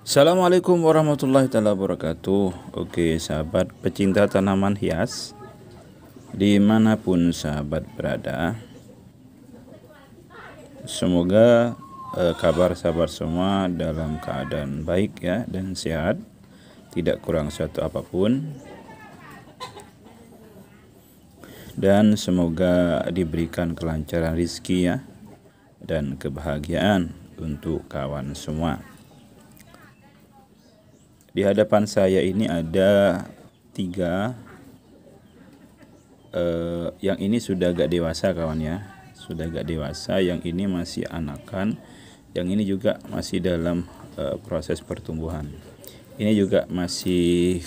Assalamualaikum warahmatullahi wabarakatuh. Oke sahabat pecinta tanaman hias, dimanapun sahabat berada, semoga kabar sahabat semua dalam keadaan baik ya dan sehat, tidak kurang suatu apapun, dan semoga diberikan kelancaran rizki ya dan kebahagiaan untuk kawan semua. Di hadapan saya ini ada 3, yang ini sudah agak dewasa kawan ya, sudah agak dewasa. Yang ini masih anakan, yang ini juga masih dalam proses pertumbuhan. Ini juga masih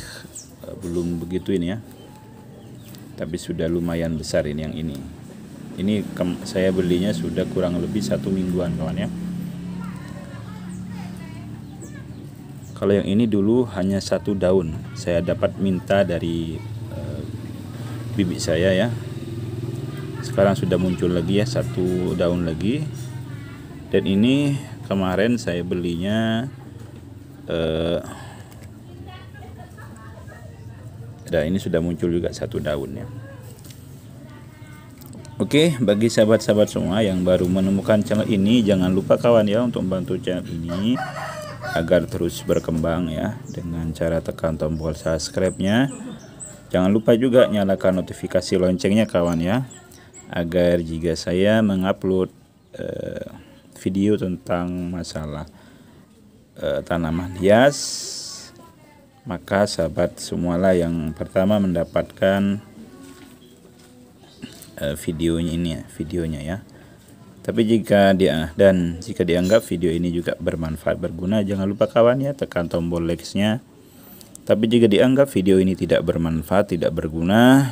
belum begitu ini ya, tapi sudah lumayan besar ini yang ini. Ini saya belinya sudah kurang lebih 1 mingguan kawan ya. Kalau yang ini dulu hanya 1 daun, saya dapat minta dari bibi saya ya. Sekarang sudah muncul lagi ya 1 daun lagi. Dan ini kemarin saya belinya ini sudah muncul juga 1 daun ya. Oke, bagi sahabat-sahabat semua yang baru menemukan channel ini, jangan lupa kawan ya untuk membantu channel ini agar terus berkembang ya, dengan cara tekan tombol subscribe-nya. Jangan lupa juga nyalakan notifikasi loncengnya kawan ya, agar jika saya mengupload video tentang masalah tanaman hias, maka sahabat semualah yang pertama mendapatkan videonya ya. Tapi jika dianggap video ini juga bermanfaat, berguna, jangan lupa kawan ya tekan tombol like-nya. Tapi jika dianggap video ini tidak bermanfaat, tidak berguna,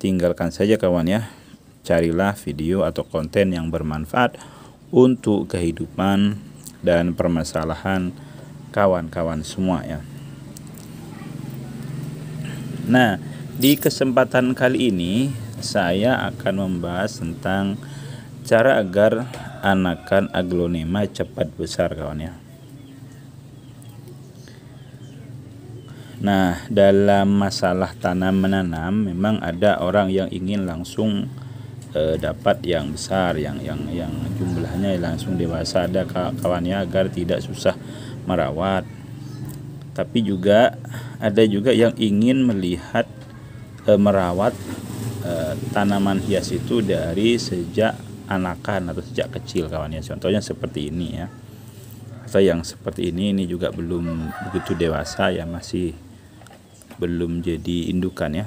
tinggalkan saja kawan ya. Carilah video atau konten yang bermanfaat untuk kehidupan dan permasalahan kawan-kawan semua ya. Nah, di kesempatan kali ini saya akan membahas tentang cara agar anakan aglonema cepat besar kawan ya. Nah, dalam masalah tanam menanam memang ada orang yang ingin langsung dapat yang besar, yang jumlahnya langsung dewasa, ada kawannya, agar tidak susah merawat. Tapi juga ada juga yang ingin melihat merawat tanaman hias itu dari sejak anakan atau sejak kecil kawan ya. Contohnya seperti ini ya, atau yang seperti ini juga belum begitu dewasa ya, masih belum jadi indukan ya.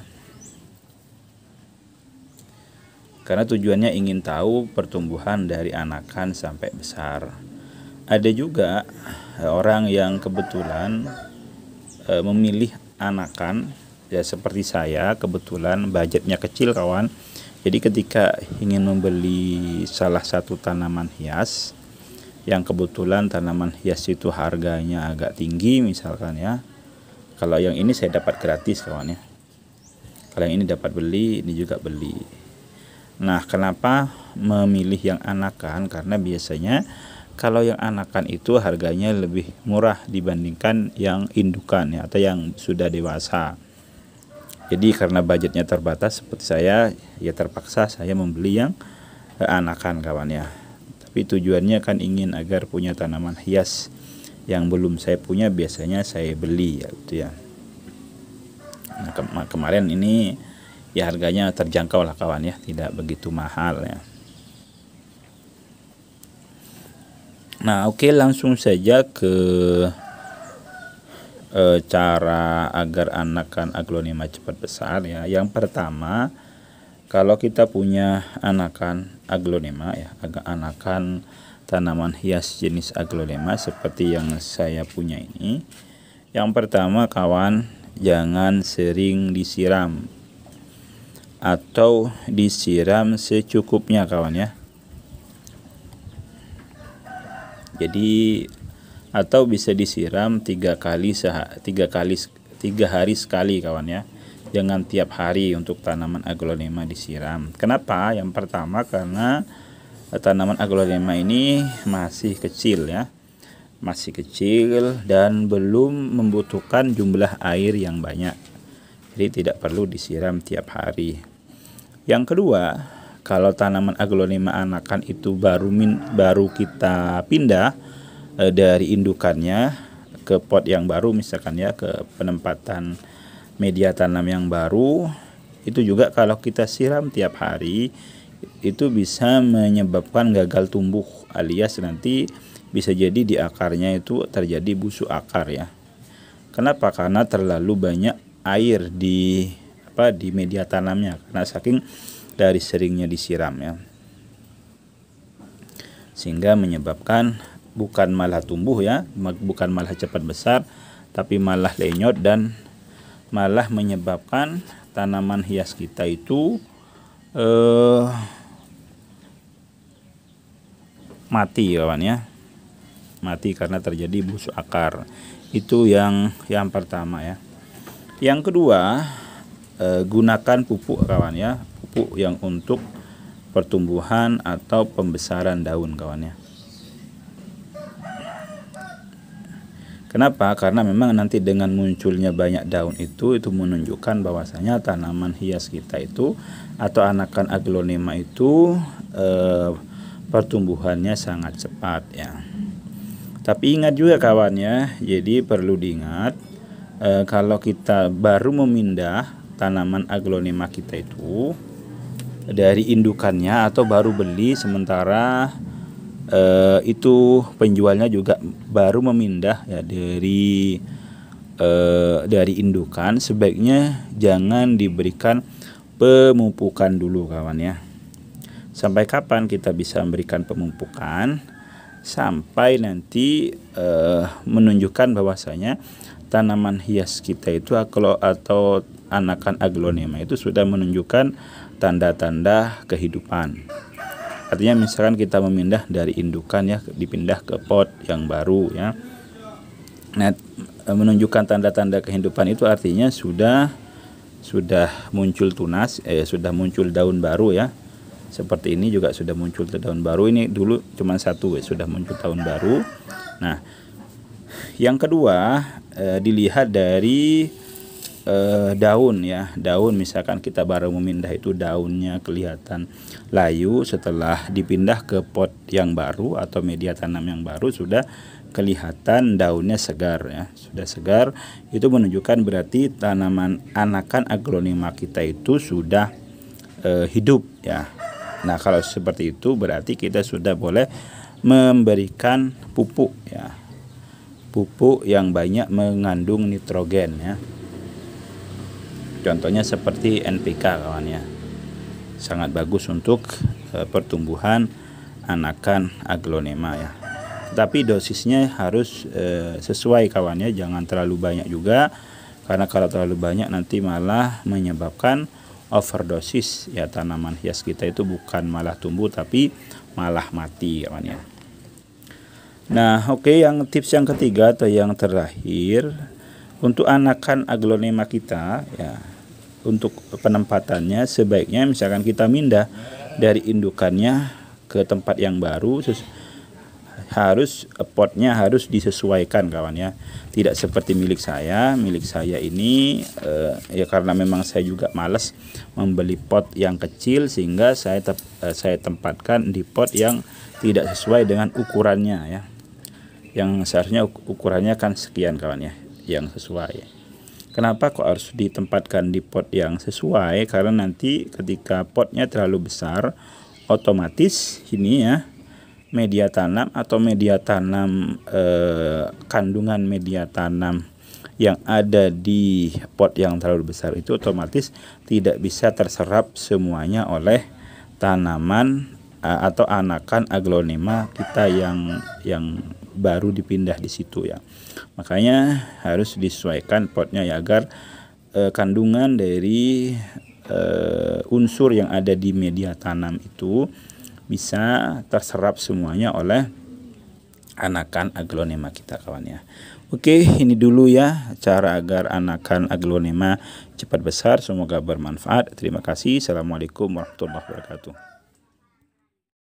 Karena tujuannya ingin tahu pertumbuhan dari anakan sampai besar. Ada juga orang yang kebetulan memilih anakan ya, seperti saya kebetulan budgetnya kecil kawan. Jadi ketika ingin membeli salah satu tanaman hias, yang kebetulan tanaman hias itu harganya agak tinggi misalkan ya. Kalau yang ini saya dapat gratis kawan ya. Kalau yang ini dapat beli, ini juga beli. Nah, kenapa memilih yang anakan? Karena biasanya kalau yang anakan itu harganya lebih murah dibandingkan yang indukan ya, atau yang sudah dewasa. Jadi karena budgetnya terbatas seperti saya, ya terpaksa saya membeli yang anakan kawan ya. Tapi tujuannya kan ingin agar punya tanaman hias yang belum saya punya, biasanya saya beli ya gitu ya. Nah, kemarin ini ya harganya terjangkau lah kawan ya, tidak begitu mahal ya. Nah, oke, langsung saja ke cara agar anakan aglonema cepat besar ya. Yang pertama, kalau kita punya anakan aglonema ya, anakan tanaman hias jenis aglonema seperti yang saya punya ini, yang pertama kawan, jangan sering disiram atau disiram secukupnya kawan ya. Jadi atau bisa disiram 3 hari sekali kawan ya. Jangan tiap hari untuk tanaman aglonema disiram. Kenapa? Yang pertama karena tanaman aglonema ini masih kecil ya, masih kecil dan belum membutuhkan jumlah air yang banyak. Jadi tidak perlu disiram tiap hari. Yang kedua, kalau tanaman aglonema anakan itu baru kita pindah dari indukannya ke pot yang baru, misalkan ya, ke penempatan media tanam yang baru, itu juga kalau kita siram tiap hari itu bisa menyebabkan gagal tumbuh, alias nanti bisa jadi di akarnya itu terjadi busuk akar ya. Kenapa? Karena terlalu banyak air di media tanamnya, karena saking dari seringnya disiram ya, sehingga menyebabkan bukan malah tumbuh ya, bukan malah cepat besar, tapi malah lenyot dan malah menyebabkan tanaman hias kita itu mati kawan ya, mati karena terjadi busuk akar. Itu yang pertama ya. Yang kedua, gunakan pupuk kawan ya, pupuk yang untuk pertumbuhan atau pembesaran daun kawan ya. Kenapa? Karena memang nanti dengan munculnya banyak daun itu menunjukkan bahwasanya tanaman hias kita itu atau anakan aglonema itu pertumbuhannya sangat cepat ya. Tapi ingat juga kawan ya, jadi perlu diingat kalau kita baru memindah tanaman aglonema kita itu dari indukannya atau baru beli, sementara itu penjualnya juga baru memindah ya dari indukan, sebaiknya jangan diberikan pemupukan dulu kawan ya. Sampai kapan kita bisa memberikan pemupukan? Sampai nanti menunjukkan bahwasanya tanaman hias kita itu atau anakan aglonema itu sudah menunjukkan tanda-tanda kehidupan. Artinya misalkan kita memindah dari indukan ya, dipindah ke pot yang baru ya. Nah, menunjukkan tanda-tanda kehidupan itu artinya sudah muncul tunas, sudah muncul daun baru ya. Seperti ini juga sudah muncul daun baru. Ini dulu cuma satu sudah muncul daun baru. Nah, yang kedua dilihat dari daun ya. Daun misalkan kita baru memindah itu daunnya kelihatan layu, setelah dipindah ke pot yang baru atau media tanam yang baru sudah kelihatan daunnya segar ya. Sudah segar, itu menunjukkan berarti tanaman anakan aglonema kita itu sudah hidup ya. Nah, kalau seperti itu berarti kita sudah boleh memberikan pupuk ya. Pupuk yang banyak mengandung nitrogen ya. Contohnya seperti NPK kawan ya. Sangat bagus untuk pertumbuhan anakan aglonema ya. Tapi dosisnya harus sesuai kawan ya, jangan terlalu banyak juga, karena kalau terlalu banyak nanti malah menyebabkan overdosis ya, tanaman hias kita itu bukan malah tumbuh tapi malah mati kawan ya. Nah, oke, yang tips yang ketiga atau yang terakhir untuk anakan aglonema kita ya, untuk penempatannya sebaiknya misalkan kita mindah dari indukannya ke tempat yang baru, potnya harus disesuaikan kawan ya. Tidak seperti milik saya ini ya, karena memang saya juga malas membeli pot yang kecil, sehingga saya tempatkan di pot yang tidak sesuai dengan ukurannya ya. Yang seharusnya ukurannya kan sekian kawan ya, yang sesuai. Kenapa kok harus ditempatkan di pot yang sesuai? Karena nanti ketika potnya terlalu besar, otomatis ini ya, media tanam atau media tanam kandungan media tanam yang ada di pot yang terlalu besar itu otomatis tidak bisa terserap semuanya oleh tanaman atau anakan aglonema kita yang baru dipindah di situ ya. Makanya harus disesuaikan potnya ya, agar kandungan dari unsur yang ada di media tanam itu bisa terserap semuanya oleh anakan aglonema kita kawan ya. Oke, ini dulu ya cara agar anakan aglonema cepat besar. Semoga bermanfaat. Terima kasih. Assalamualaikum warahmatullahi wabarakatuh.